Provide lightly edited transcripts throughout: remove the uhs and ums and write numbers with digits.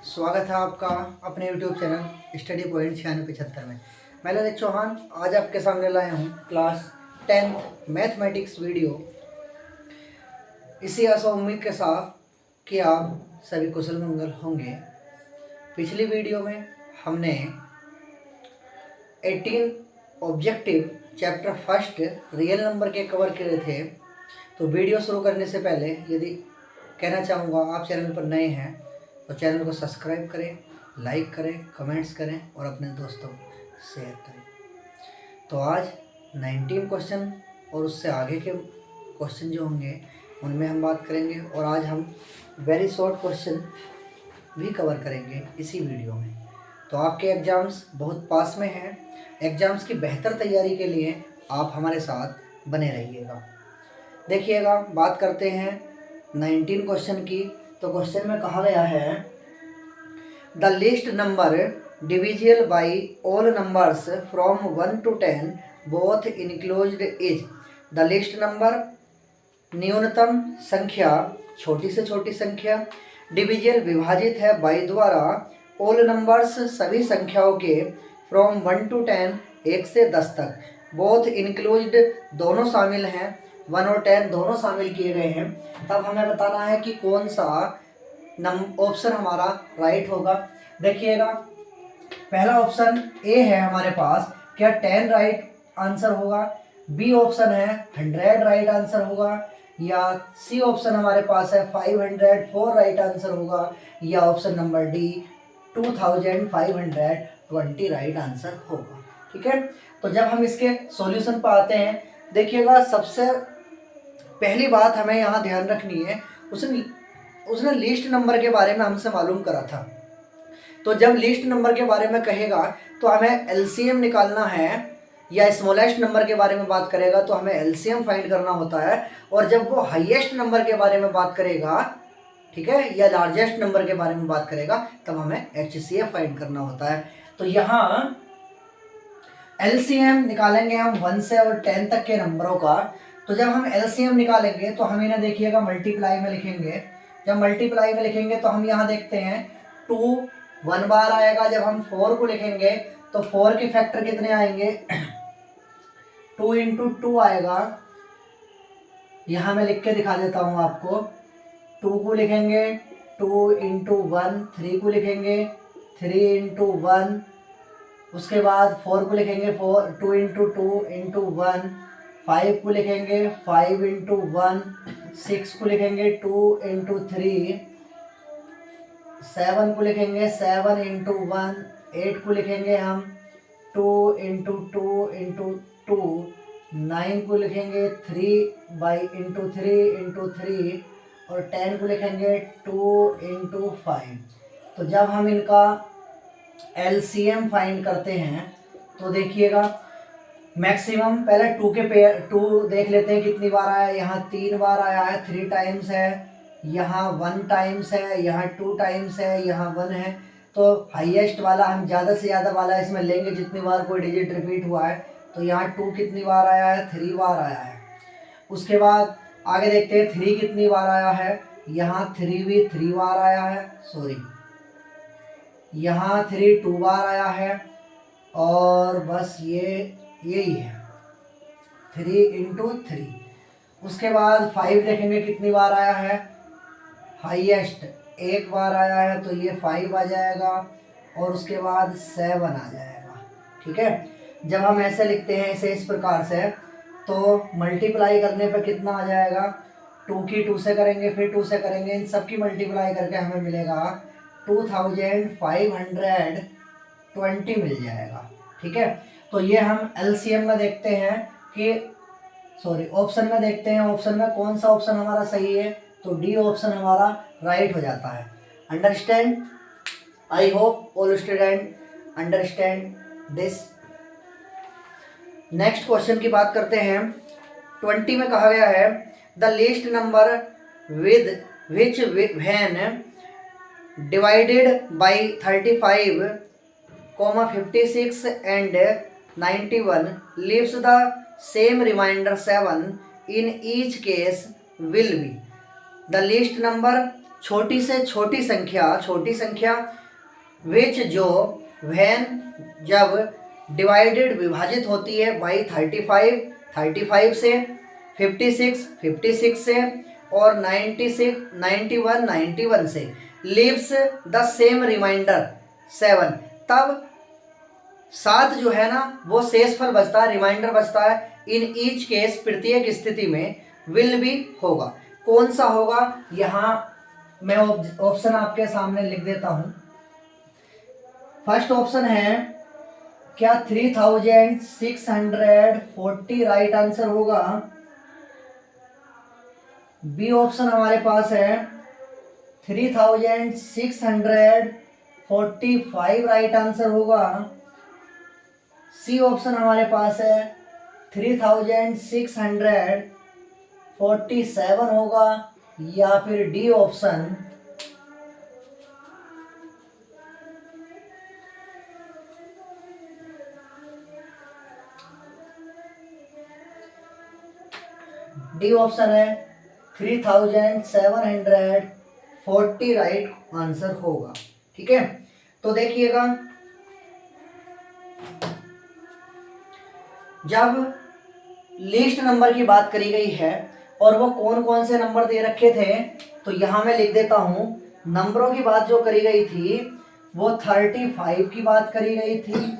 स्वागत है आपका अपने YouTube चैनल स्टडी पॉइंट 9675 में। मैं ललित चौहान आज आपके सामने लाया हूँ क्लास 10th मैथमेटिक्स वीडियो। इसी आशा उम्मीद के साथ कि आप सभी कुशल मंगल होंगे। पिछली वीडियो में हमने 18 objective chapter first real number के कवर किए थे। तो वीडियो शुरू करने से पहले यदि कहना चाहूँगा आप चैनल पर नए हैं तो चैनल को सब्सक्राइब करें, लाइक करें, कमेंट्स करें और अपने दोस्तों को शेयर करें। तो आज 19 क्वेश्चन और उससे आगे के क्वेश्चन जो होंगे उनमें हम बात करेंगे और आज हम वेरी शॉर्ट क्वेश्चन भी कवर करेंगे इसी वीडियो में। तो आपके एग्ज़ाम्स बहुत पास में हैं। एग्ज़ाम्स की बेहतर तैयारी के लिए आप हमारे साथ बने रहिएगा। देखिएगा, बात करते हैं 19 क्वेश्चन की। तो क्वेश्चन में कहा गया है the list number divisible by all numbers from 1 to 10 both enclosed is. The list number न्यूनतम संख्या, छोटी से छोटी संख्या, डिविजिबल विभाजित है बाई द्वारा, ऑल नंबर्स सभी संख्याओं के, फ्रॉम 1 to 10 1 से 10 तक, बोथ इनक्लोज्ड दोनों शामिल हैं, 1 और 10 दोनों शामिल किए गए हैं। तब हमें बताना है कि कौन सा ऑप्शन हमारा राइट होगा। देखिएगा, पहला ऑप्शन ए है हमारे पास, क्या 10 राइट आंसर होगा। बी ऑप्शन है 100 राइट आंसर होगा, या सी ऑप्शन हमारे पास है 504 राइट आंसर होगा, या option number D 2520 right answer होगा। ठीक है, तो जब हम इसके सॉल्यूशन पर आते हैं, देखिएगा सबसे पहली बात हमें यहाँ ध्यान रखनी है, उसने लिस्ट नंबर के बारे में हमसे मालूम करा था। तो जब लिस्ट नंबर के बारे में कहेगा तो हमें एलसीएम निकालना है, या स्मॉलेस्ट नंबर के बारे में बात करेगा तो हमें एलसीएम फाइंड करना होता है। और जब वो हाईएस्ट नंबर के बारे में बात करेगा, ठीक है, या लार्जेस्ट नंबर के बारे में बात करेगा, तब हमें एचसीएफ फाइंड करना होता है। तो यहाँ एलसीएम निकालेंगे हम 1 से और 10 तक के नंबरों का। तो जब हम एलसीएम निकालेंगे तो हम इन्हें देखिएगा मल्टीप्लाई में लिखेंगे। जब मल्टीप्लाई में लिखेंगे तो हम यहाँ देखते हैं 2 1 बार आएगा। जब हम 4 को लिखेंगे तो 4 के फैक्टर कितने आएंगे 2 × 2 आएगा। यहाँ मैं लिख के दिखा देता हूँ आपको। 2 को लिखेंगे 2 × 1, 3 को लिखेंगे 3 × 1, उसके बाद 4 को लिखेंगे 2 × 2 × 1, 5 को लिखेंगे 5 × 1, 6 को लिखेंगे 2 × 3, 7 को लिखेंगे 7 × 1, 8 को लिखेंगे हम 2 × 2 × 2, 9 को लिखेंगे 3 × 3 और 10 को लिखेंगे 2 × 5। तो जब हम इनका एलसीएम फाइंड करते हैं तो देखिएगा, मैक्सिमम पहले 2 के पेयर 2 देख लेते हैं कितनी बार आया। यहाँ 3 बार आया है, 3 टाइम्स है, यहाँ 1 टाइम्स है, यहाँ 2 टाइम्स है, यहाँ 1 है। तो हाईएस्ट वाला हम ज़्यादा से ज़्यादा वाला इसमें लेंगे जितनी बार कोई डिजिट रिपीट हुआ है। तो यहाँ 2 कितनी बार आया है, 3 बार आया है। उसके बाद आगे देखते हैं 3 कितनी बार आया है। यहाँ 3 भी 3 बार आया है, सॉरी, यहाँ 3 2 बार आया है, और बस यही है 3 × 3। उसके बाद 5 देखेंगे कितनी बार आया है, हाईएस्ट 1 बार आया है, तो ये 5 आ जाएगा, और उसके बाद 7 आ जाएगा। ठीक है, जब हम ऐसे लिखते हैं इसे इस प्रकार से, तो मल्टीप्लाई करने पे कितना आ जाएगा, 2 की 2 से करेंगे, फिर 2 से करेंगे, इन सब की मल्टीप्लाई करके हमें मिलेगा 2520 मिल जाएगा। ठीक है, तो ये हम एलसीएम में देखते हैं कि ऑप्शन में देखते हैं, ऑप्शन में कौन सा ऑप्शन हमारा सही है। तो डी ऑप्शन हमारा राइट हो जाता है। Understand, I hope all student understand this. Next question की बात करते हैं। 20 में कहा गया है the list number with which when divided by 35, 56 and 91 leaves the same remainder 7 in each case will be। The list number छोटी से छोटी संख्या विच जो व्हेन जब डिवाइडेड विभाजित होती है बाई 35 से, 56 से और 91 से, लीव्स द सेम रिमाइंडर 7, तब 7 जो है ना वो शेषफल बचता है, रिमाइंडर बचता है। इन ईच केस प्रत्येक स्थिति में विल भी होगा। कौन सा होगा, यहाँ मैं ऑप्शन आपके सामने लिख देता हूं। फर्स्ट ऑप्शन है क्या 3640 राइट आंसर होगा। बी ऑप्शन हमारे पास है 3645 राइट आंसर होगा। सी ऑप्शन हमारे पास है 3647 होगा, या फिर डी ऑप्शन है 3740 राइट आंसर होगा। ठीक है, तो देखिएगा जब लिस्ट नंबर की बात करी गई है और वो कौन कौन से नंबर दे रखे थे, तो यहां मैं लिख देता हूं। नंबरों की बात जो करी गई थी वो 35 की बात करी गई थी,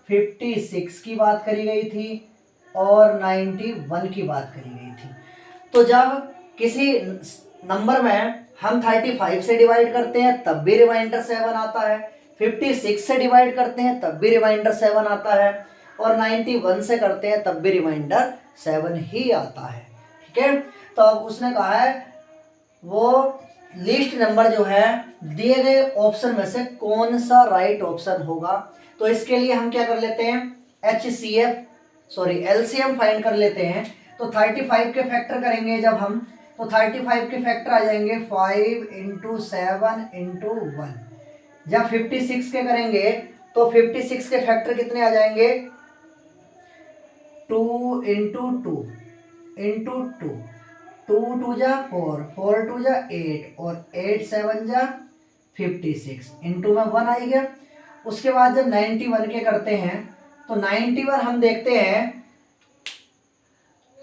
56 की बात करी गई थी और 91 की बात करी गई थी। तो जब किसी नंबर में हम 35 से डिवाइड करते हैं तब भी रिमाइंडर 7 आता है, 56 से डिवाइड करते हैं तब भी रिमाइंडर 7 आता है और 91 से करते हैं तब भी रिमाइंडर 7 ही आता है। ठीक है, तो अब उसने कहा है वो लिस्ट नंबर जो है दिए गए ऑप्शन में से कौन सा राइट ऑप्शन होगा। तो इसके लिए हम क्या कर लेते हैं, एलसीएम फाइंड कर लेते हैं। तो 35 के फैक्टर करेंगे जब हम, तो 35 के फैक्टर आ जाएंगे 5 × 7 × 1। जब 56 के करेंगे तो 56 के फैक्टर कितने आ जाएंगे, 2 × 2 × 2, 2 2 जा 4, 4 2 जा 8 और 8 7 जा 56, इंटू में 1 आई गया। उसके बाद जब 91 के करते हैं तो 91 हम देखते हैं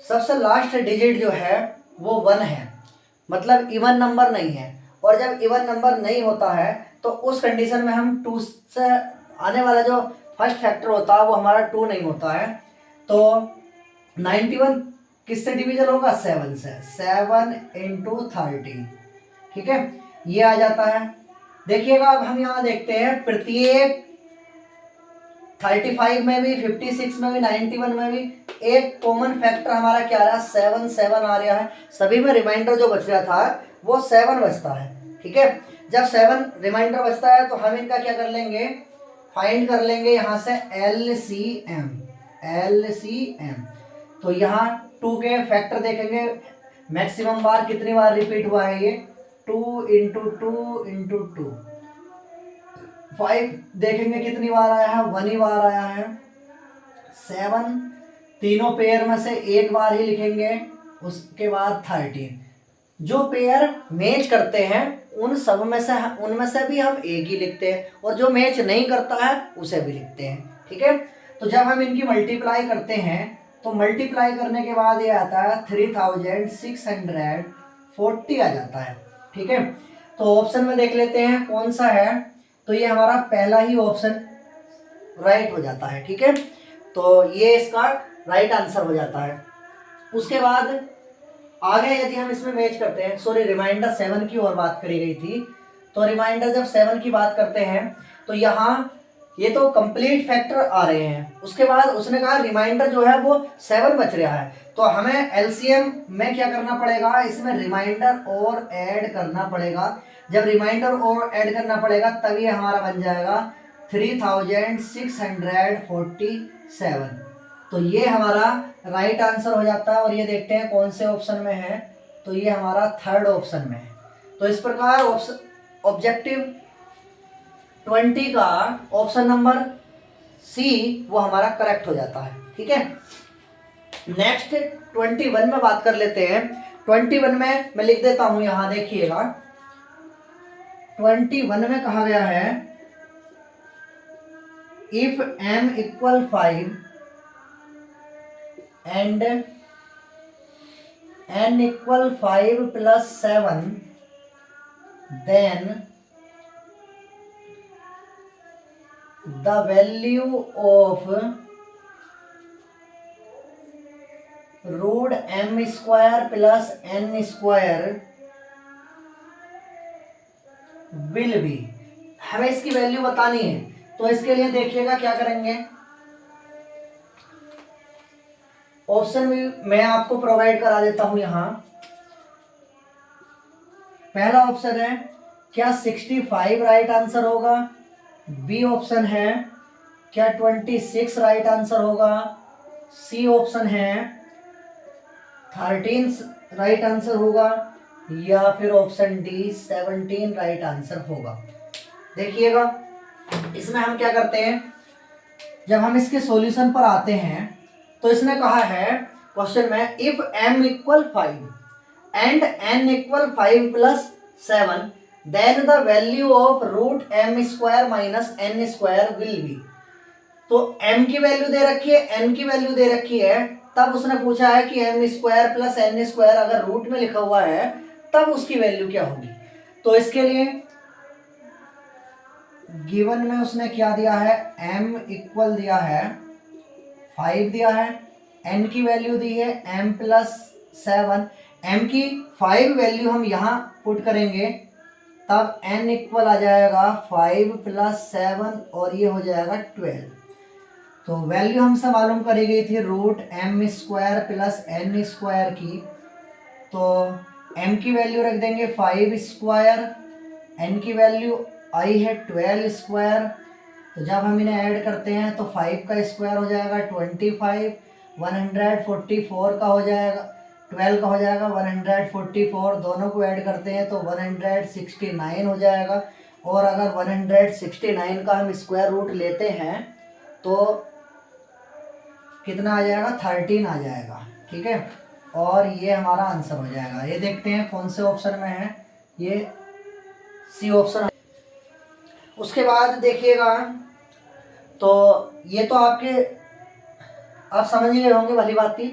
सबसे लास्ट डिजिट जो है वो 1 है, मतलब इवन नंबर नहीं है। और जब इवन नंबर नहीं होता है तो उस कंडीशन में हम 2 से आने वाला जो फर्स्ट फैक्टर होता है वो हमारा 2 नहीं होता है। तो 91 किससे डिविजन होगा, 7 से, 7 × 13। ठीक है, ये आ जाता है। देखिएगा अब हम यहाँ देखते हैं प्रत्येक 35 में भी, 56 में भी, 91 में भी एक कॉमन फैक्टर हमारा क्या रहा, 7 7 आ रहा है। सभी में रिमाइंडर जो बच रहा था वो 7 बचता है। ठीक है, जब 7 रिमाइंडर बचता है तो हम इनका क्या कर लेंगे, फाइंड कर लेंगे यहाँ से LCM। तो यहाँ 2 के फैक्टर देखेंगे मैक्सिमम बार कितनी बार रिपीट हुआ है, ये 2 × 2 × 2। 5 देखेंगे कितनी बार आया है, 1 ही बार आया है। 7 तीनों पेयर में से एक बार ही लिखेंगे। उसके बाद 13 जो पेयर मैच करते हैं उनमें से भी हम एक ही लिखते हैं और जो मैच नहीं करता है उसे भी लिखते हैं। ठीक है, तो जब हम इनकी मल्टीप्लाई करते हैं तो मल्टीप्लाई करने के बाद ये आता है 3640 आ जाता है। ठीक है, तो ऑप्शन में देख लेते हैं कौन सा है, तो ये हमारा पहला ही ऑप्शन राइट हो जाता है। ठीक है, तो ये इसका राइट आंसर हो जाता है। उसके बाद आगे यदि हम इसमें मैच करते हैं, रिमाइंडर 7 की और बात करी गई थी, तो रिमाइंडर जब 7 की बात करते हैं तो यहाँ ये तो कंप्लीट फैक्टर आ रहे हैं। उसके बाद उसने कहा रिमाइंडर जो है वो 7 बच रहा है, तो हमें एलसीएम में क्या करना पड़ेगा, इसमें रिमाइंडर और ऐड करना पड़ेगा। जब रिमाइंडर और ऐड करना पड़ेगा तभी हमारा बन जाएगा 3647। तो ये हमारा राइट आंसर हो जाता है। और ये देखते हैं कौन से ऑप्शन में है, तो ये हमारा थर्ड ऑप्शन में है। तो इस प्रकार ऑब्जेक्टिव 20 का ऑप्शन नंबर सी वो हमारा करेक्ट हो जाता है। ठीक है, नेक्स्ट 21 में बात कर लेते हैं। 21 में मैं लिख देता हूं, यहां देखिएगा 21 में कहा गया है if m equal 5 and n equal 5 plus 7 then the value of root m square plus n square will be. हमें इसकी वैल्यू बतानी है, तो इसके लिए देखिएगा क्या करेंगे। ऑप्शन भी मैं आपको प्रोवाइड करा देता हूं यहां। पहला ऑप्शन है क्या 65 राइट आंसर होगा, बी ऑप्शन है क्या 26 राइट आंसर होगा, सी ऑप्शन है 13 राइट आंसर होगा, या फिर ऑप्शन डी 17 राइट आंसर होगा। देखिएगा इसमें हम क्या करते हैं, जब हम इसके सॉल्यूशन पर आते हैं तो इसने कहा है क्वेश्चन में if m equal 5 and n equal 5 plus 7 then the value of root m square minus n square will be. तो m की वैल्यू दे रखी है, n की वैल्यू दे रखी है, तब उसने पूछा है कि m square plus n square अगर रूट में लिखा हुआ है तब उसकी वैल्यू क्या होगी। तो इसके लिए गिवन में उसने क्या दिया है, m इक्वल दिया है 5 दिया है, n की वैल्यू दी है m प्लस 7, m की 5 वैल्यू हम यहाँ पुट करेंगे तब n इक्वल आ जाएगा 5 प्लस 7 और ये हो जाएगा 12। तो वैल्यू हमसे मालूम करी गई थी root m square plus n square की, तो m की वैल्यू रख देंगे 5 स्क्वायर, n की वैल्यू आई है 12 स्क्वायर। तो जब हम इन्हें ऐड करते हैं तो 5 का स्क्वायर हो जाएगा 25, 144 का हो जाएगा, 12 का हो जाएगा 144, दोनों को ऐड करते हैं तो 169 हो जाएगा। और अगर 169 का हम स्क्वायर रूट लेते हैं तो कितना आ जाएगा, 13 आ जाएगा। ठीक है, और ये हमारा आंसर हो जाएगा। ये देखते हैं कौन से ऑप्शन में है, ये सी ऑप्शन। उसके बाद देखिएगा, तो ये तो आप समझ गए होंगे भली बात थी।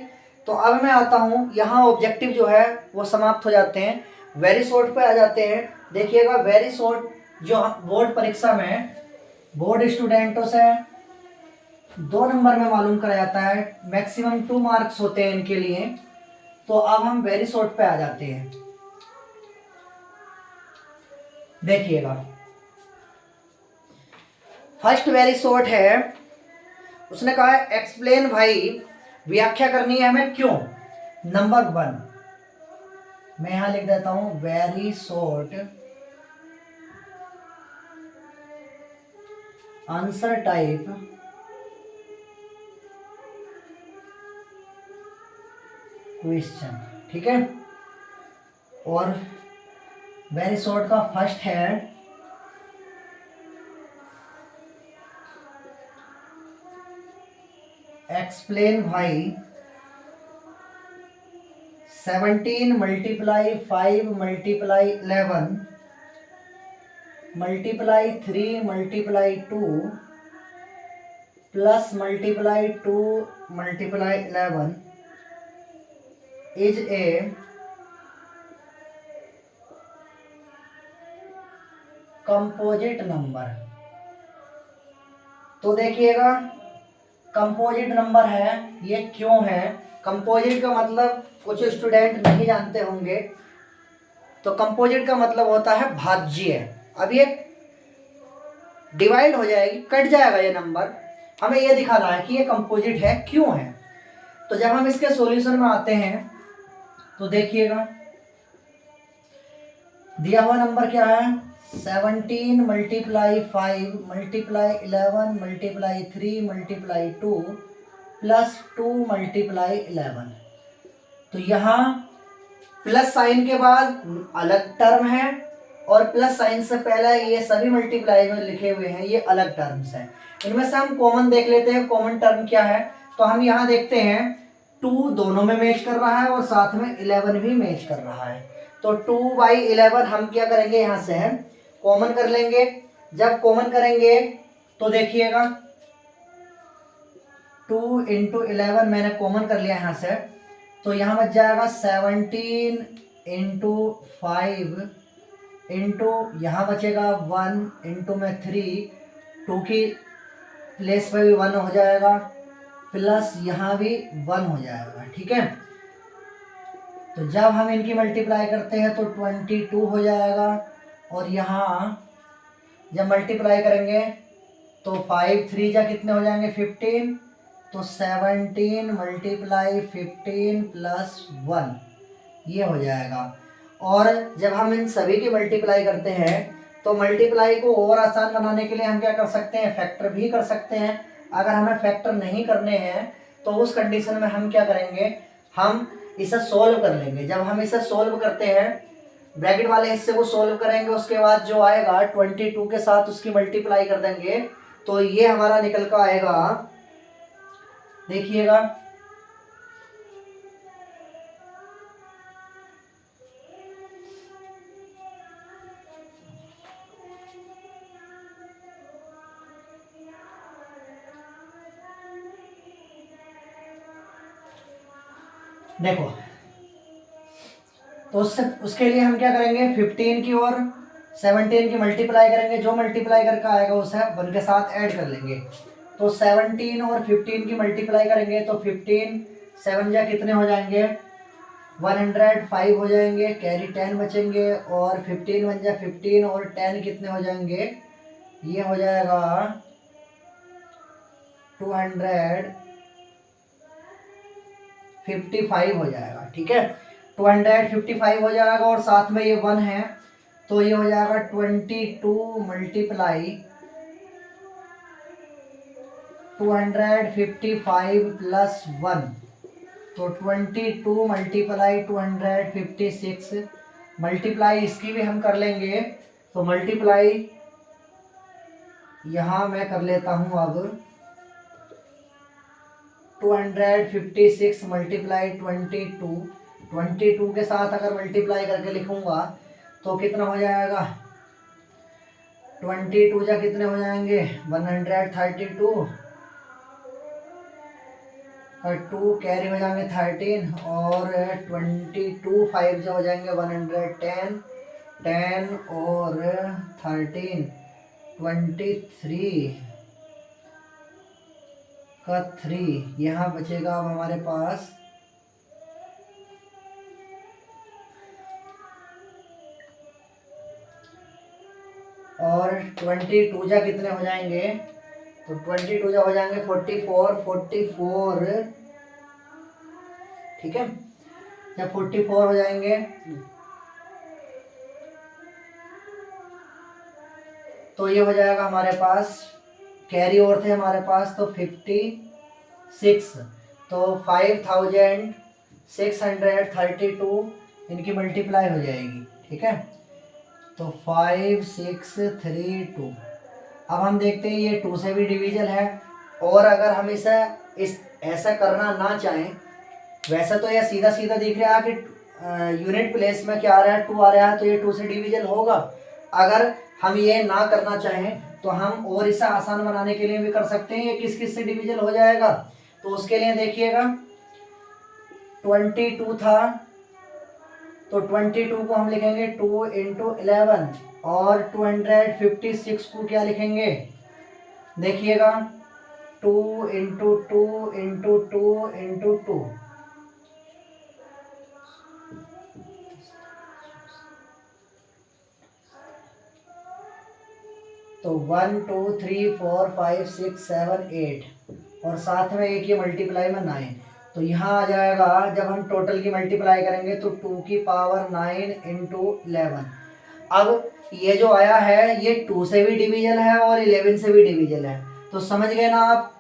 तो अब मैं आता हूँ यहाँ, ऑब्जेक्टिव जो है वो समाप्त हो जाते हैं, वेरी शॉर्ट पे आ जाते हैं। देखिएगा वेरी शॉर्ट जो बोर्ड परीक्षा में बोर्ड स्टूडेंटों से 2 नंबर में मालूम करा जाता है, मैक्सिमम 2 मार्क्स होते हैं इनके लिए। तो अब हम वेरी शॉर्ट पे आ जाते हैं। देखिएगा फर्स्ट वेरी शॉर्ट है, उसने कहा है एक्सप्लेन भाई, व्याख्या करनी है हमें क्यों। नंबर 1 मैं यहां लिख देता हूं very short answer type question. ठीक है, और वेरी शॉर्ट का फर्स्ट है एक्सप्लेन भाई 17 multiply 5 multiply 11 multiply 3 multiply 2 plus multiply 2 multiply 11 is a composite number. तो देखिएगा कंपोजिट नंबर है, ये क्यों है। कंपोजिट का मतलब कुछ स्टूडेंट नहीं जानते होंगे, तो कंपोजिट का मतलब होता है भाज्य। अब ये डिवाइड हो जाएगी, कट जाएगा ये नंबर, हमें ये दिखाना है कि ये कंपोजिट है क्यों है। तो जब हम इसके सॉल्यूशन में आते हैं तो देखिएगा दिया हुआ नंबर क्या है, 17 multiply 5 multiply 11 multiply 3 multiply 2 plus 2 multiply 11। तो यहाँ प्लस साइन के बाद अलग टर्म है और प्लस साइन से पहले ये सभी मल्टीप्लाई में लिखे हुए हैं, ये अलग टर्म्स हैं। इनमें से हम कॉमन देख लेते हैं, कॉमन टर्म क्या है। तो हम यहाँ देखते हैं 2 दोनों में मैच कर रहा है और साथ में 11 भी मैच कर रहा है। तो 2/11 हम क्या करेंगे, यहाँ से कॉमन कर लेंगे। जब कॉमन करेंगे तो देखिएगा 2 इंटू 11 मैंने कॉमन कर लिया यहाँ से, तो यहाँ बच जाएगा 17 इंटू 5 इंटू यहाँ बचेगा 1 इंटू में 3, 2 की प्लेस पे भी 1 हो जाएगा, प्लस यहाँ भी 1 हो जाएगा। ठीक है, तो जब हम इनकी मल्टीप्लाई करते हैं तो 22 हो जाएगा, और यहाँ जब मल्टीप्लाई करेंगे तो 5 3 जा कितने हो जाएंगे 15, तो 17 मल्टीप्लाई 15 प्लस 1 ये हो जाएगा। और जब हम इन सभी की मल्टीप्लाई करते हैं तो मल्टीप्लाई को और आसान बनाने के लिए हम क्या कर सकते हैं, फैक्टर भी कर सकते हैं। अगर हमें फैक्टर नहीं करने हैं तो उस कंडीशन में हम क्या करेंगे, हम इसे सोल्व कर लेंगे। जब हम इसे सोल्व करते हैं, ब्रैकेट वाले हिस्से को सोल्व करेंगे, उसके बाद जो आएगा 22 के साथ उसकी मल्टीप्लाई कर देंगे, तो ये हमारा निकल कर आएगा, देखिएगा देखो, तो उसके लिए हम क्या करेंगे, 15 की और 17 की मल्टीप्लाई करेंगे, जो मल्टीप्लाई करके आएगा उसे 1 के साथ ऐड कर लेंगे। तो 17 और 15 की मल्टीप्लाई करेंगे तो 15 7 जा कितने हो जाएंगे 105 हो जाएंगे, कैरी 10 बचेंगे, और 15 1 जा 15 और 10 कितने हो जाएंगे, ये हो जाएगा 255 हो जाएगा। ठीक है, 255 हो जाएगा, और साथ में ये 1 है तो ये हो जाएगा 22 मल्टीप्लाई 255 प्लस 1, तो 22 मल्टीप्लाई 256 मल्टीप्लाई इसकी भी हम कर लेंगे। तो मल्टीप्लाई यहाँ मैं कर लेता हूँ अब 256 मल्टीप्लाई 22 के साथ अगर मल्टीप्लाई करके लिखूंगा तो कितना हो जाएगा, 22 जा कितने हो जाएंगे 132, और 2 कैरी हो जाएंगे 13, और 22 5 जो हो जाएंगे 110, 10 और 13 23 का 3, यहाँ बचेगा अब हमारे पास और 22 जा कितने हो जाएंगे, तो 22 जा हो जाएंगे 44। ठीक है, जब 44 हो जाएंगे तो ये हो जाएगा हमारे पास, कैरी और थे हमारे पास तो 56, तो 5632 इनकी मल्टीप्लाई हो जाएगी। ठीक है, तो 5632, अब हम देखते हैं ये 2 से भी डिविजल है, और अगर हम इसे ऐसा करना ना चाहें, वैसे तो यह सीधा सीधा दिख रहा है कि यूनिट प्लेस में क्या आ रहा है 2 आ रहा है, तो ये 2 से डिविजल होगा। अगर हम ये ना करना चाहें तो हम और इसे आसान बनाने के लिए भी कर सकते हैं, ये किस किस से डिविजल हो जाएगा। तो उसके लिए देखिएगा 22 था, तो 22 को हम लिखेंगे 2 इंटू 11, और 256 को क्या लिखेंगे, देखिएगा 2 इंटू 2 इंटू 2 इंटू 2, तो 1 2 3 4 5 6 7 8, और साथ में एक ये मल्टीप्लाई में 9, तो यहाँ आ जाएगा जब हम टोटल की मल्टीप्लाई करेंगे तो 2 की पावर 9 इंटू 11। अब ये जो आया है ये 2 से भी डिविजल है और 11 से भी डिविजल है, तो समझ गए ना आप।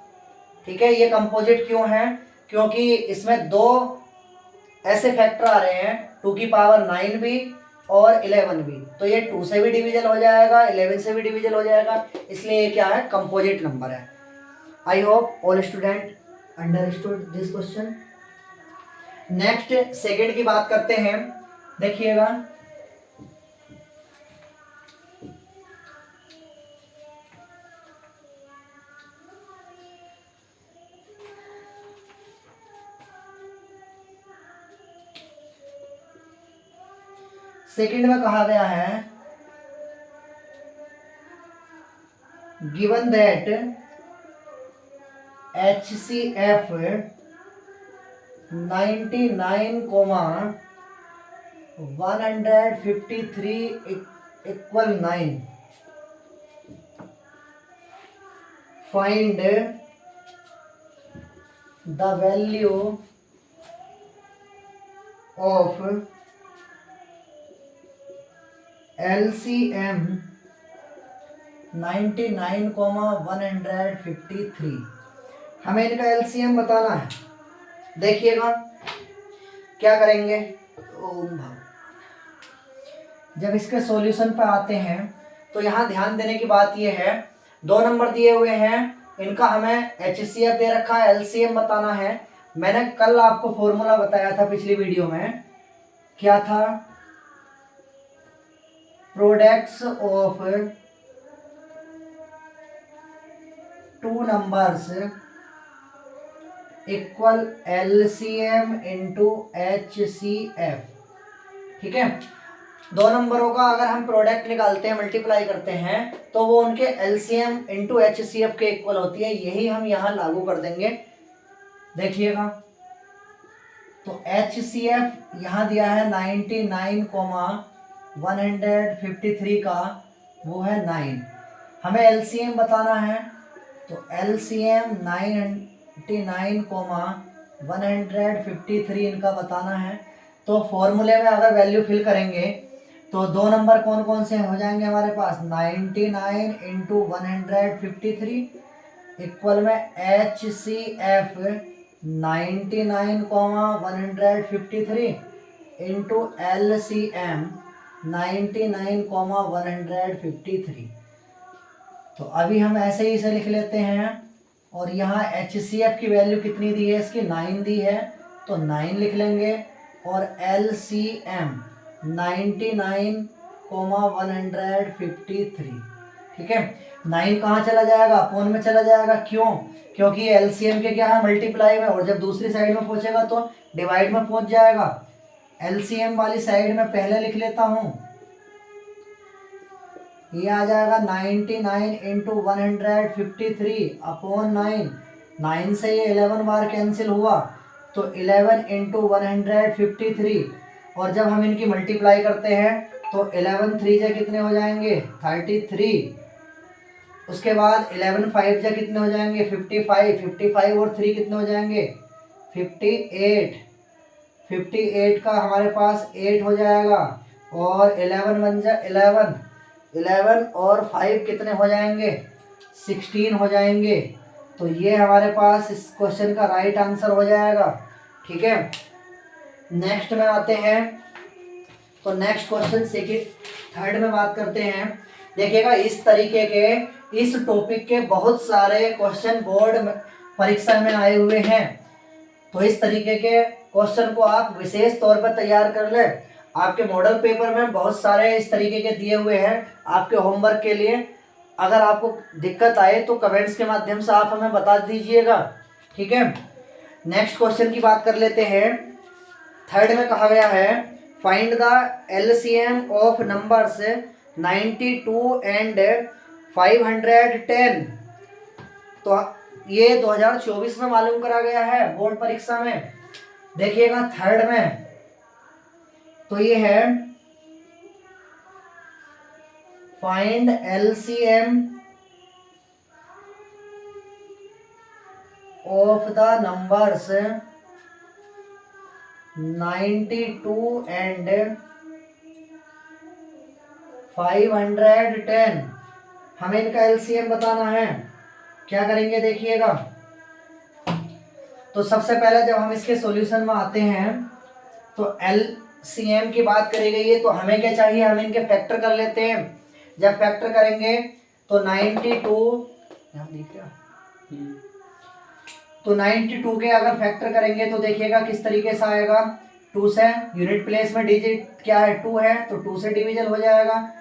ठीक है, ये कंपोजिट क्यों है, क्योंकि इसमें 2 ऐसे फैक्टर आ रहे हैं, 2 की पावर 9 भी और 11 भी, तो ये 2 से भी डिविजल हो जाएगा, 11 से भी डिविजल हो जाएगा, इसलिए ये क्या है, कंपोजिट नंबर है। I hope all student understood this question. Next second की बात करते हैं, देखिएगा सेकंड में कहा गया है given that HCF 99,153 equal 9. Find the value of LCM 99,153. हमें इनका LCM बताना है। देखिएगा क्या करेंगे, जब इसके सॉल्यूशन पर आते हैं तो यहाँ ध्यान देने की बात यह है, 2 नंबर दिए हुए हैं, इनका हमें HCF दे रखा है, LCM बताना है। मैंने कल आपको फॉर्मूला बताया था पिछली वीडियो में, क्या था, products of 2 numbers equal LCM into HCF। ठीक है, 2 नंबरों का अगर हम प्रोडक्ट निकालते हैं, मल्टीप्लाई करते हैं, तो वो उनके LCM इंटू HCF के इक्वल होती है। यही हम यहाँ लागू कर देंगे। देखिएगा, तो HCF यहाँ दिया है 99,153 का, वो है 9। हमें LCM बताना है, तो LCM 99,153 इनका बताना है। तो फॉर्मूले में अगर वैल्यू फिल करेंगे तो 2 नंबर कौन कौन से हो जाएंगे हमारे पास, 99 इंटू 153 इक्वल में HCF 99,153 इंटू LCM 99,153। तो अभी हम ऐसे ही इसे लिख लेते हैं, और यहाँ HCF की वैल्यू कितनी दी है, इसकी 9 दी है, तो 9 लिख लेंगे, और LCM 99,153। ठीक है, 9 कहाँ चला जाएगा, अपोन में चला जाएगा। क्यों, क्योंकि LCM के क्या है, मल्टीप्लाई में, और जब दूसरी साइड में पहुंचेगा तो डिवाइड में पहुंच जाएगा। LCM वाली साइड में पहले लिख लेता हूँ, ये आ जाएगा 99 इंटू 153 अपॉन 9। 9 से ये 11 बार कैंसिल हुआ, तो 11 इंटू 153, और जब हम इनकी मल्टीप्लाई करते हैं तो 11 3 जा कितने हो जाएंगे, 33। उसके बाद 11 5 जा कितने हो जाएंगे, 55। 55 और 3 कितने हो जाएंगे, 58। 58 का हमारे पास 8 हो जाएगा, और 11 1 जा 11। 11 और 5 कितने हो जाएंगे, 16 हो जाएंगे। तो ये हमारे पास इस क्वेश्चन का राइट आंसर हो जाएगा। ठीक है, नेक्स्ट में आते हैं, तो नेक्स्ट क्वेश्चन सेकंड थर्ड में बात करते हैं। देखिएगा, इस तरीके के, इस टॉपिक के बहुत सारे क्वेश्चन बोर्ड परीक्षा में आए हुए हैं, तो इस तरीके के क्वेश्चन को आप विशेष तौर पर तैयार कर लें। आपके मॉडल पेपर में बहुत सारे इस तरीके के दिए हुए हैं आपके होमवर्क के लिए। अगर आपको दिक्कत आए तो कमेंट्स के माध्यम से आप हमें बता दीजिएगा। ठीक है, नेक्स्ट क्वेश्चन की बात कर लेते हैं। थर्ड में कहा गया है, find the LCM of numbers 92 and 510। तो ये 2024 में मालूम करा गया है बोर्ड परीक्षा में। देखिएगा थर्ड में, तो ये है find LCM of the numbers 92 and 510। हमें इनका LCM बताना है। क्या करेंगे, देखिएगा, तो सबसे पहले जब हम इसके सॉल्यूशन में आते हैं तो LCM की बात करी गई है, तो हमें क्या चाहिए, हम इनके फैक्टर कर लेते हैं। जब फैक्टर करेंगे तो 92, यहाँ दिख रहा, तो 92 के अगर फैक्टर करेंगे तो देखिएगा किस तरीके से आएगा। 2 से यूनिट प्लेस में डिजिट क्या है, 2 है, तो 2 से डिवीजन हो जाएगा।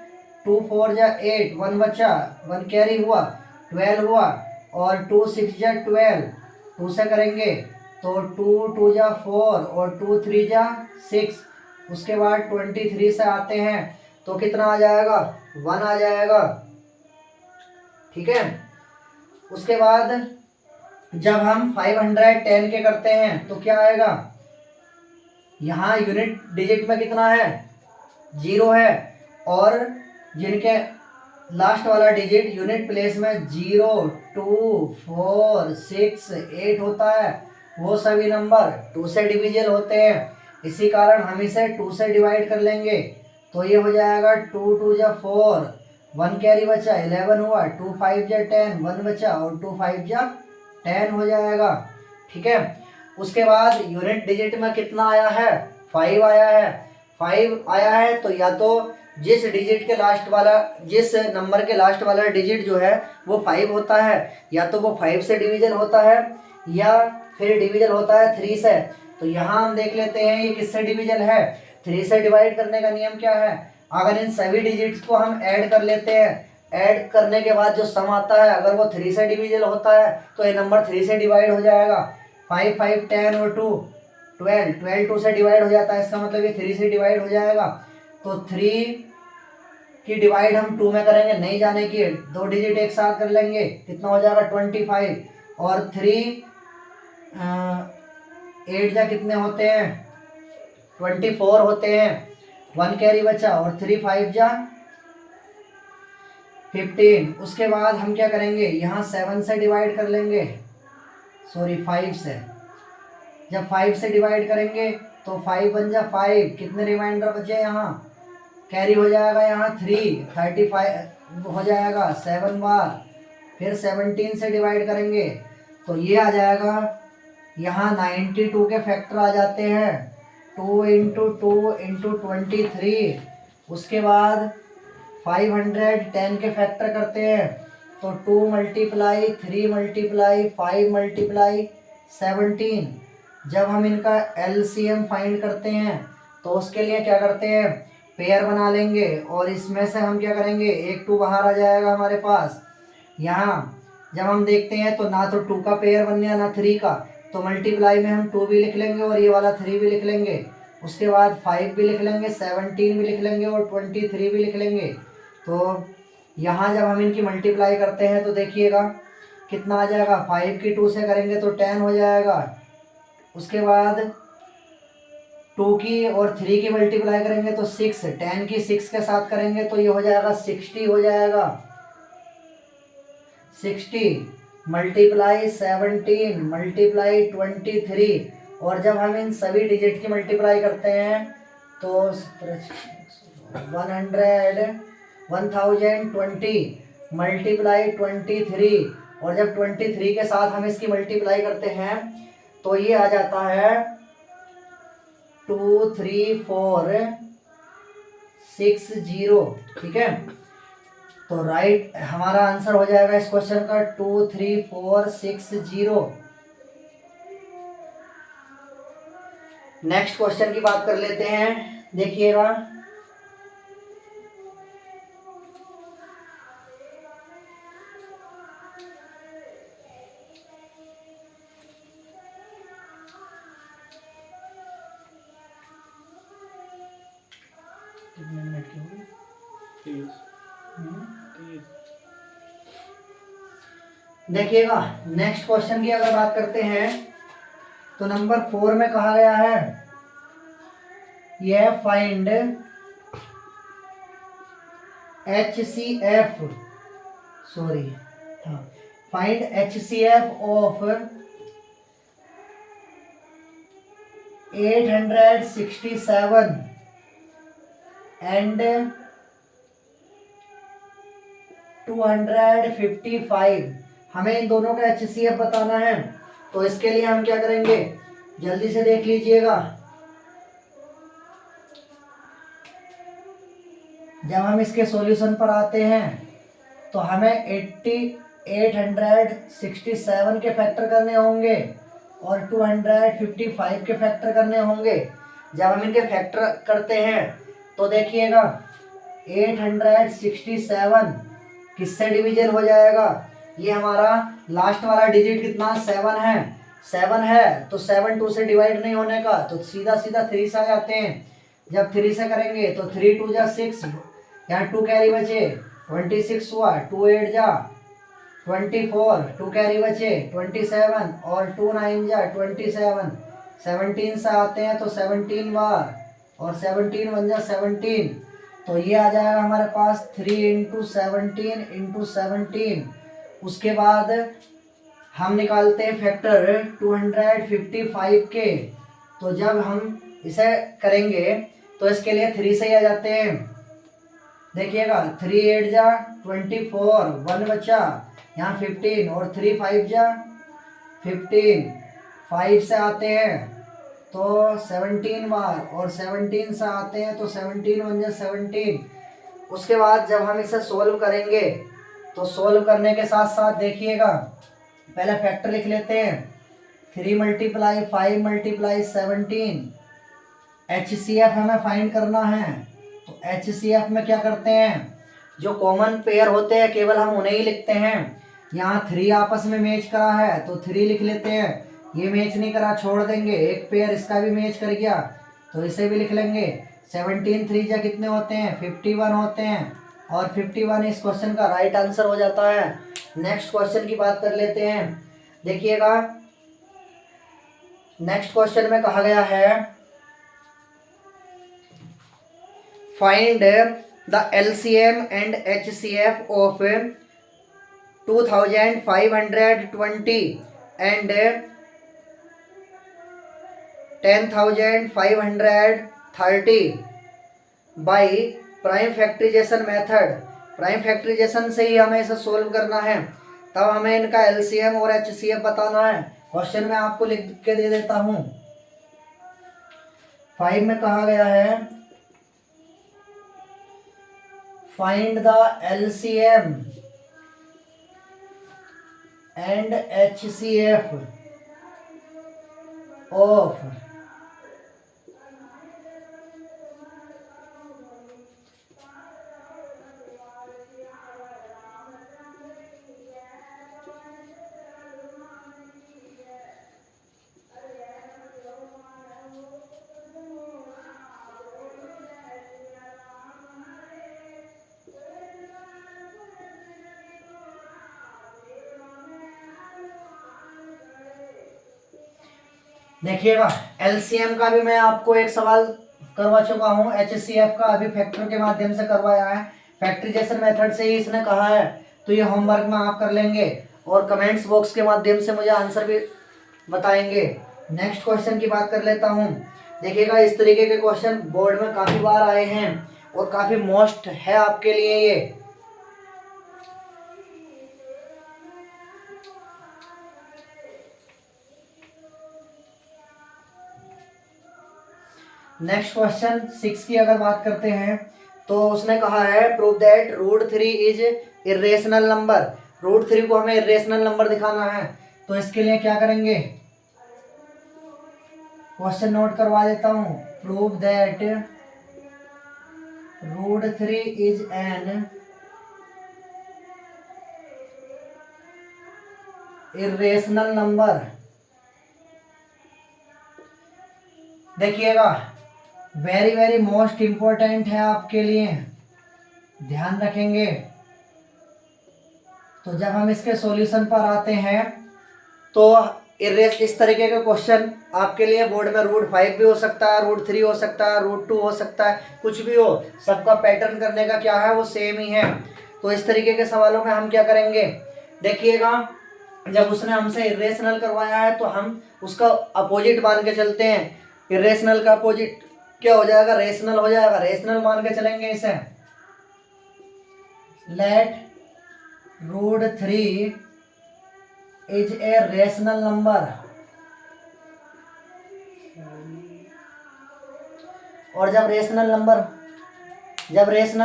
2 4 जा 8, 1 बचा, 1 कैरी हुआ, 12 हुआ, और 2 6 जा 12, 2 से करेंगे तो 2 2 जा 4 और 2 3 जा 6, उसके बाद 23 से आते हैं तो कितना आ जाएगा, 1 आ जाएगा। ठीक है, उसके बाद जब हम 510 के करते हैं तो क्या आएगा, यहाँ यूनिट डिजिट में कितना है, 0 है, और जिनके लास्ट वाला डिजिट यूनिट प्लेस में 0, 2, 4, 6, 8 होता है, वो सभी नंबर 2 से डिविजिबल होते हैं। इसी कारण हम इसे 2 से डिवाइड कर लेंगे, तो ये हो जाएगा 2 2 जा 4, 1 कैरी बचा, 11 हुआ, 2 5 जा 10, 1 बचा, और 2 5 जा 10 हो जाएगा। ठीक है, उसके बाद यूनिट डिजिट में कितना आया है, 5 आया है। 5 आया है तो या तो जिस डिजिट के लास्ट वाला, जिस नंबर के लास्ट वाला डिजिट जो है वो 5 होता है, या तो वो 5 से डिवीजन होता है, या फिर डिवीजन होता है 3 से। तो यहाँ हम देख लेते हैं ये किससे डिवीजन है, 3 से डिवाइड करने का नियम क्या है, अगर इन सभी डिजिट्स को हम ऐड कर लेते हैं, ऐड करने के बाद जो सम आता है अगर वो 3 से डिवीजन होता है तो ये नंबर 3 से डिवाइड हो जाएगा। 5 5 10 और 2 12, 12 2 से डिवाइड हो जाता है, इसका मतलब ये 3 से डिवाइड हो जाएगा। तो 3 की डिवाइड हम 2 में करेंगे, नहीं जाने की 2 डिजिट एक साथ कर लेंगे, कितना हो जाएगा 25, और 3 8 जा कितने होते हैं, 24 होते हैं, 1 कैरी बचा, और 3 5 जा 15। उसके बाद हम क्या करेंगे, यहाँ 7 से डिवाइड कर लेंगे, सॉरी 5 से। जब 5 से डिवाइड करेंगे तो 5 बन जा 5, कितने रिमाइंडर बचे यहाँ, कैरी हो जाएगा यहाँ 3, 35 हो जाएगा 7 बार, फिर 17 से डिवाइड करेंगे तो ये आ जाएगा, यहाँ 92 के फैक्टर आ जाते हैं, 2 इंटू 2 इंटू 23। उसके बाद 510 के फैक्टर करते हैं तो 2 मल्टीप्लाई 3 मल्टीप्लाई 5 मल्टीप्लाई 17। जब हम इनका एलसीएम फाइंड करते हैं तो उसके लिए क्या करते हैं, पेयर बना लेंगे, और इसमें से हम क्या करेंगे, एक 2 बाहर आ जाएगा हमारे पास। यहाँ जब हम देखते हैं तो ना तो 2 का पेयर बन गया ना 3 का, तो मल्टीप्लाई में हम 2 भी लिख लेंगे और ये वाला 3 भी लिख लेंगे। उसके बाद 5 भी लिख लेंगे, 17 भी लिख लेंगे, और 23 भी लिख लेंगे। तो यहाँ जब हम इनकी मल्टीप्लाई करते हैं तो देखिएगा कितना आ जाएगा, 5 की 2 से करेंगे तो 10 हो जाएगा। उसके बाद 2 की और 3 की मल्टीप्लाई करेंगे तो 6, 10 की 6 के साथ करेंगे तो ये हो जाएगा 60 हो जाएगा। 60 मल्टीप्लाई 17 मल्टीप्लाई 23, और जब हम इन सभी डिजिट की मल्टीप्लाई करते हैं तो 1020 मल्टीप्लाई 23, और जब 23 के साथ हम इसकी मल्टीप्लाई करते हैं तो ये आ जाता है 23460। ठीक है, तो राइट हमारा आंसर हो जाएगा इस क्वेश्चन का 23460। नेक्स्ट क्वेश्चन की बात कर लेते हैं, देखिएगा कितने मिनट की होगी, 30। देखिएगा नेक्स्ट क्वेश्चन की अगर बात करते हैं तो नंबर 4 में कहा गया है, यह फाइंड HCF, सॉरी हाँ, फाइंड HCF ऑफ 867 एंड 255। हमें इन दोनों का HCF बताना है, तो इसके लिए हम क्या करेंगे, जल्दी से देख लीजिएगा। जब हम इसके सॉल्यूशन पर आते हैं तो हमें 867 के फैक्टर करने होंगे और 255 के फैक्टर करने होंगे। जब हम इनके फैक्टर करते हैं तो देखिएगा 867 किससे डिवीजन हो जाएगा, ये हमारा लास्ट वाला डिजिट कितना 7 है, 7 है तो 7 2 से डिवाइड नहीं होने का, तो सीधा सीधा 3 से आ जाते हैं। जब 3 से करेंगे तो 3 2 जा 6, यहाँ 2 कैरी बचे 26 हुआ, 2 8 जा 24, 2 कैरी बचे 27 और 2 9 जा 27, 17 से आते हैं तो 17 बार और 17 बन जा 17, तो ये आ जाएगा हमारे पास 3 इंटू 17 इंटू 17। उसके बाद हम निकालते हैं फैक्टर 255 के, तो जब हम इसे करेंगे तो इसके लिए 3 से ही आ जाते हैं। देखिएगा 3 8 जा 24, 1 बचा, यहाँ 15 और 3 5 जा 15, 5 से आते हैं तो 17 बार और 17 से आते हैं तो 17 बन जा 17। उसके बाद जब हम इसे सोल्व करेंगे तो सोल्व करने के साथ साथ देखिएगा पहले फैक्टर लिख लेते हैं। 3 मल्टीप्लाई 5 मल्टीप्लाई 17, HCF हमें फाइंड करना है। तो HCF में क्या करते हैं, जो कॉमन पेयर होते हैं केवल हम उन्हें ही लिखते हैं। यहाँ 3 आपस में मैच करा है तो 3 लिख लेते हैं, ये मैच नहीं करा छोड़ देंगे। एक पेयर इसका भी मैच कर गया तो इसे भी लिख लेंगे। 17 3 जा कितने होते हैं 51 होते हैं और 51 इस क्वेश्चन का राइट आंसर हो जाता है। नेक्स्ट क्वेश्चन की बात कर लेते हैं। देखिएगा नेक्स्ट क्वेश्चन में कहा गया है find the LCM and HCF of 2520 and 10,530 by prime factorisation method. Prime factorisation से ही हमें इसे सोल्व करना है, तब हमें इनका LCM और HCF बताना है। क्वेश्चन में आपको लिख के दे देता हूं। 5 में कहा गया है find the LCM and HCF of देखिएगा LCM का भी मैं आपको एक सवाल करवा चुका हूं, HCF का अभी फैक्टर के माध्यम से करवाया है, फैक्टराइजेशन मेथड से ही इसने कहा है। तो ये होमवर्क में आप कर लेंगे और कमेंट्स बॉक्स के माध्यम से मुझे आंसर भी बताएंगे। नेक्स्ट क्वेश्चन की बात कर लेता हूं। देखिएगा इस तरीके के क्वेश्चन बोर्ड में काफ़ी बार आए हैं और काफ़ी मोस्ट है आपके लिए ये। नेक्स्ट क्वेश्चन 6 की अगर बात करते हैं तो उसने कहा है prove that √3 is irrational number. √3 को हमें इरेशनल नंबर दिखाना है, तो इसके लिए क्या करेंगे, क्वेश्चन नोट करवा देता हूं। Prove that √3 is an irrational number. देखिएगा वेरी वेरी मोस्ट इम्पोर्टेंट है आपके लिए, ध्यान रखेंगे। तो जब हम इसके सॉल्यूशन पर आते हैं तो इस तरीके के क्वेश्चन आपके लिए बोर्ड में √5 भी हो सकता है, √3 हो सकता है, √2 हो सकता है, कुछ भी हो, सबका पैटर्न करने का क्या है वो सेम ही है। तो इस तरीके के सवालों में हम क्या करेंगे, देखिएगा जब उसने हमसे इरेशनल करवाया है तो हम उसका अपोजिट मान के चलते हैं। इरेशनल का अपोजिट क्या हो जाएगा, रेशनल हो जाएगा। रेशनल मान के चलेंगे इसे। Let √3 is a rational number. और जब रेशनल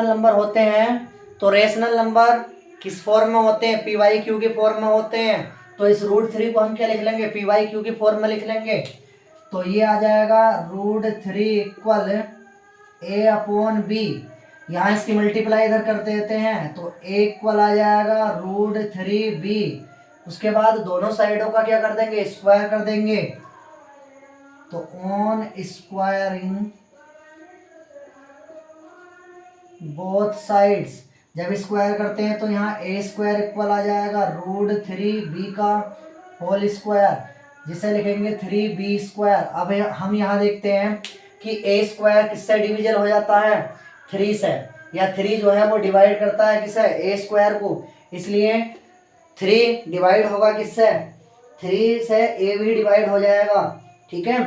नंबर होते हैं तो रेशनल नंबर किस फॉर्म में होते हैं, PYQ की फॉर्म में होते हैं। तो इस √3 को हम क्या लिख लेंगे, PYQ की फॉर्म में लिख लेंगे। तो ये आ जाएगा √3 इक्वल A/B। यहाँ इसकी मल्टीप्लाई इधर कर देते हैं तो A इक्वल आ जाएगा √3B। उसके बाद दोनों साइडों का क्या कर देंगे, स्क्वायर कर देंगे। तो ऑन स्क्वायरिंग बोथ साइड्स। जब स्क्वायर करते हैं तो यहाँ ए स्क्वायर इक्वल आ जाएगा √3b का होल स्क्वायर, जिसे लिखेंगे 3b²। अब हम यहाँ देखते हैं कि ए स्क्वायर किससे डिविजल हो जाता है, 3 से, या 3 जो है वो डिवाइड करता है किसे, ए स्क्वायर को, इसलिए 3 डिवाइड होगा किससे, 3 से ए भी डिवाइड हो जाएगा। ठीक है,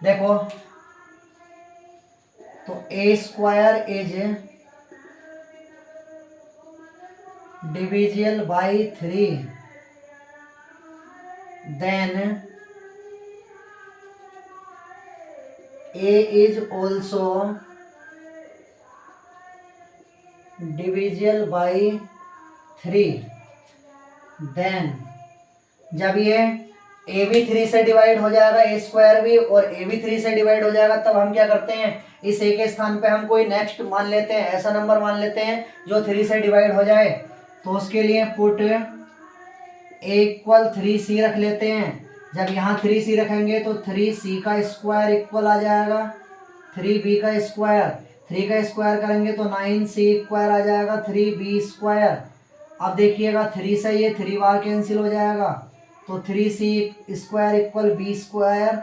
देखो तो A square is divisible by 3, then A is also divisible by 3, then जब ये ए भी 3 से डिवाइड हो जाएगा, ए स्क्वायर भी, और ए भी 3 से डिवाइड हो जाएगा, तब हम क्या करते हैं, इस ए के स्थान पे हम कोई नेक्स्ट मान लेते हैं, ऐसा नंबर मान लेते हैं जो 3 से डिवाइड हो जाए। तो उसके लिए पुट ए इक्वल 3c रख लेते हैं। जब यहाँ 3c रखेंगे तो 3c का स्क्वायर इक्वल आ जाएगा 3b का स्क्वायर, 3 का स्क्वायर करेंगे तो 9c स्क्वायर आ जाएगा 3b²। अब देखिएगा 3 से ये 3 बार कैंसिल हो जाएगा, तो 3c² इक्वल b²,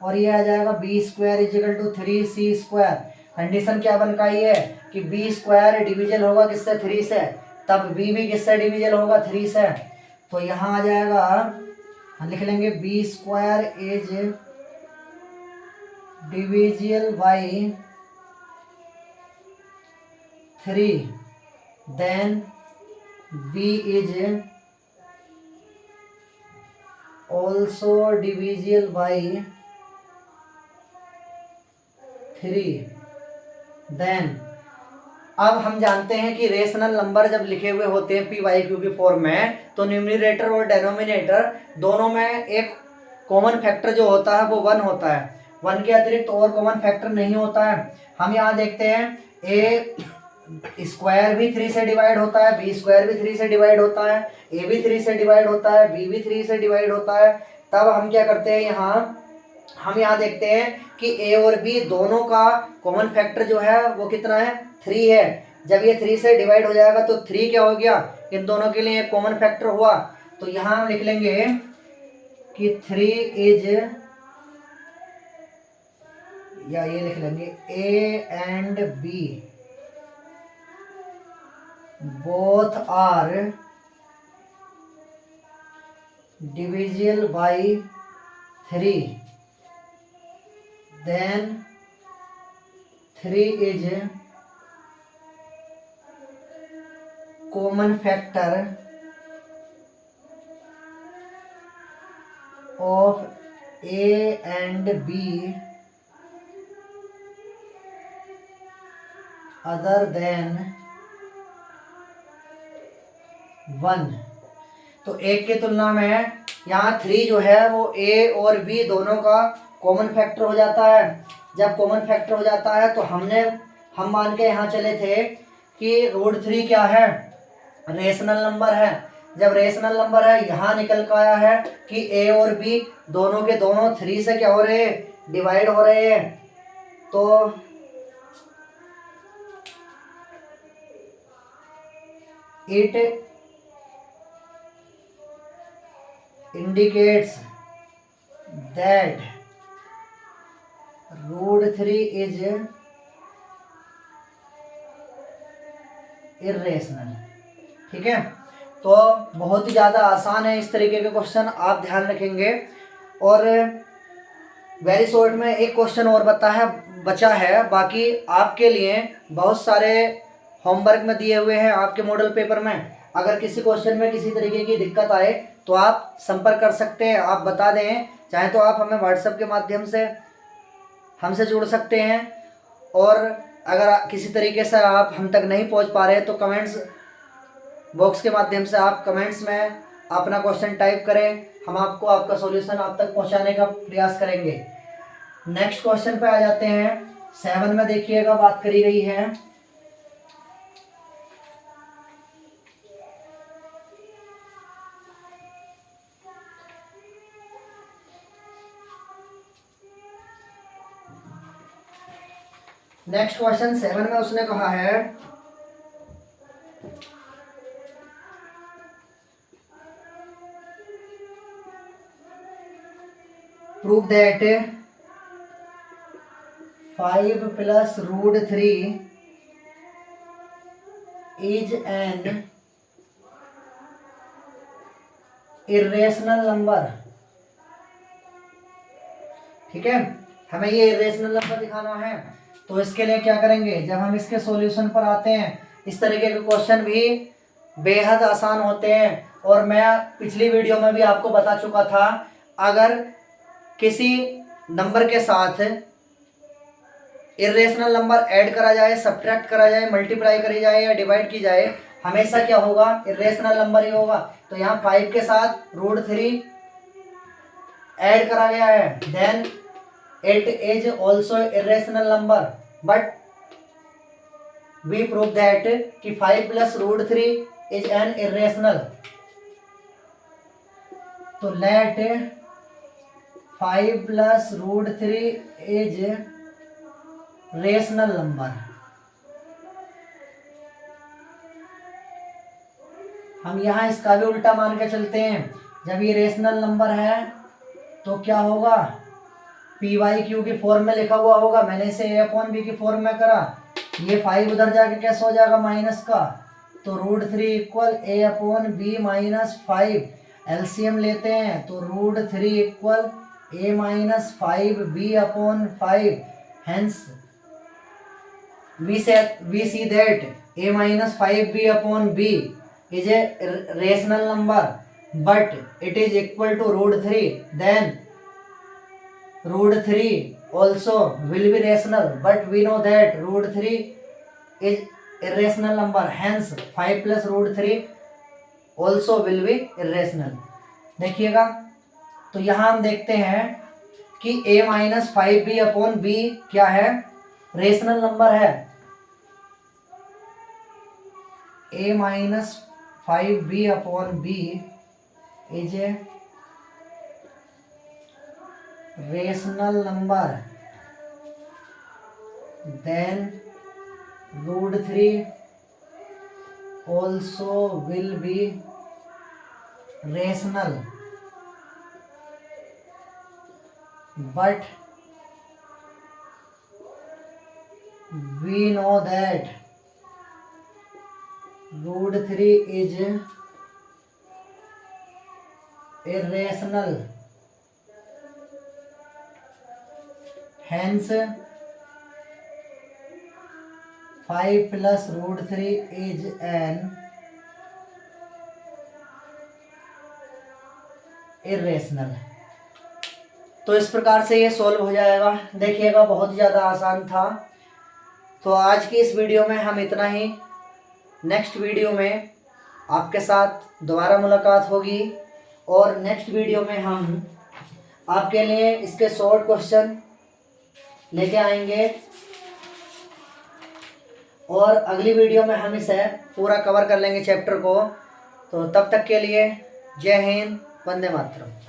और ये आ जाएगा b² is equal to 3c²। Condition क्या बन पाई है कि b² डिविजन होगा किससे, 3 से, तब b भी किससे डिविजन होगा, 3 से। तो यहाँ आ जाएगा, हम लिख लेंगे b² is divisible by 3, then b is also divisible by 3, then अब हम जानते हैं कि रेशनल नंबर जब लिखे हुए होते हैं पी वाई क्यू की फॉर्म में, तो न्यूमरेटर और डेनोमिनेटर दोनों में एक कॉमन फैक्टर जो होता है वो 1 होता है, 1 के अतिरिक्त और कॉमन फैक्टर नहीं होता है। हम यहाँ देखते हैं ए स्क्वायर भी 3 से डिवाइड होता है, b² भी 3 से डिवाइड होता है, a भी 3 से डिवाइड होता है, b भी 3 से डिवाइड होता है। तब हम क्या करते हैं, हम यहाँ देखते हैं कि a और b दोनों का कॉमन फैक्टर जो है वो कितना है, 3 है। जब ये 3 से डिवाइड हो जाएगा तो 3 क्या हो गया, इन दोनों के लिए एक कॉमन फैक्टर हुआ। तो यहाँ हम लिख लेंगे कि 3 इज, या ये लिख लेंगे a and b both are divisible by 3, then 3 is common factor of a and b other than 1। तो एक की तुलना में यहाँ 3 जो है वो a और b दोनों का कॉमन फैक्टर हो जाता है। जब कॉमन फैक्टर हो जाता है तो हम मान के यहाँ चले थे कि √3 क्या है, रेशनल नंबर है। जब रेशनल नंबर है, यहाँ निकल कर आया है कि a और b दोनों के दोनों 3 से क्या हो रहे हैं, डिवाइड हो रहे हैं। तो it indicates that √3 is irrational। ठीक है, तो बहुत ही ज़्यादा आसान है इस तरीके के क्वेश्चन, आप ध्यान रखेंगे। और वेरी शॉर्ट में एक क्वेश्चन और बचा है, बाकी आपके लिए बहुत सारे होमवर्क में दिए हुए हैं आपके मॉडल पेपर में। अगर किसी क्वेश्चन में किसी तरीके की दिक्कत आए तो आप संपर्क कर सकते हैं, आप बता दें, चाहे तो आप हमें व्हाट्सएप के माध्यम से हमसे जुड़ सकते हैं, और अगर किसी तरीके से आप हम तक नहीं पहुंच पा रहे हैं तो कमेंट्स बॉक्स के माध्यम से आप कमेंट्स में अपना क्वेश्चन टाइप करें, हम आपको आपका सॉल्यूशन आप तक पहुंचाने का प्रयास करेंगे। नेक्स्ट क्वेश्चन पे आ जाते हैं। 7 में देखिएगा बात करी गई है नेक्स्ट क्वेश्चन 7 में उसने कहा है prove that 5 plus root 3 is an irrational number. ठीक है, हमें ये इर्रेशनल नंबर दिखाना है। तो इसके लिए क्या करेंगे, जब हम इसके सॉल्यूशन पर आते हैं, इस तरीके के क्वेश्चन भी बेहद आसान होते हैं। और मैं पिछली वीडियो में भी आपको बता चुका था, अगर किसी नंबर के साथ इर्रेशनल नंबर ऐड करा जाए, सब्ट्रैक्ट करा जाए, मल्टीप्लाई करी जाए या डिवाइड की जाए, हमेशा क्या होगा, इर्रेशनल नंबर ही होगा। तो यहाँ 5 के साथ रूट 3 ऐड करा गया है, then it is also irrational number, but we prove that कि 5 plus root 3 is an irrational. तो let 5 plus root 3 is rational number. हम यहाँ इसका भी उल्टा मान के चलते हैं। जब ये रेशनल नंबर है तो क्या होगा, पी वाई क्यू की फॉर्म में लिखा हुआ होगा, मैंने इसे ए अपॉन बी की फॉर्म में करा। ये 5 उधर जाके कैसे हो जाएगा, माइनस का। तो root 3 equal a upon b minus 5। LCM लेते हैं तो root 3 equal a minus 5 b upon 5। Hence we see that a minus 5b upon b is a rational number, but it is equal to root 3, then root 3 also will be rational, but we know that root 3 is irrational number, hence 5 plus root 3 also will be irrational। देखिएगा, तो यहाँ हम देखते हैं कि a minus 5b upon b क्या है, rational number है। a minus 5b upon b is a rational number, then root 3 also will be rational, but we know that root 3 is irrational, hence 5 plus root 3 is an irrational। तो इस प्रकार से ये solve हो जाएगा। देखिएगा, बहुत ज़्यादा आसान था। तो आज की इस वीडियो में हम इतना ही। नेक्स्ट वीडियो में आपके साथ दोबारा मुलाकात होगी, और नेक्स्ट वीडियो में हम आपके लिए इसके शॉर्ट क्वेश्चन लेके आएंगे, और अगली वीडियो में हम इसे पूरा कवर कर लेंगे चैप्टर को। तो तब तक के लिए जय हिंद, वंदे मातरम।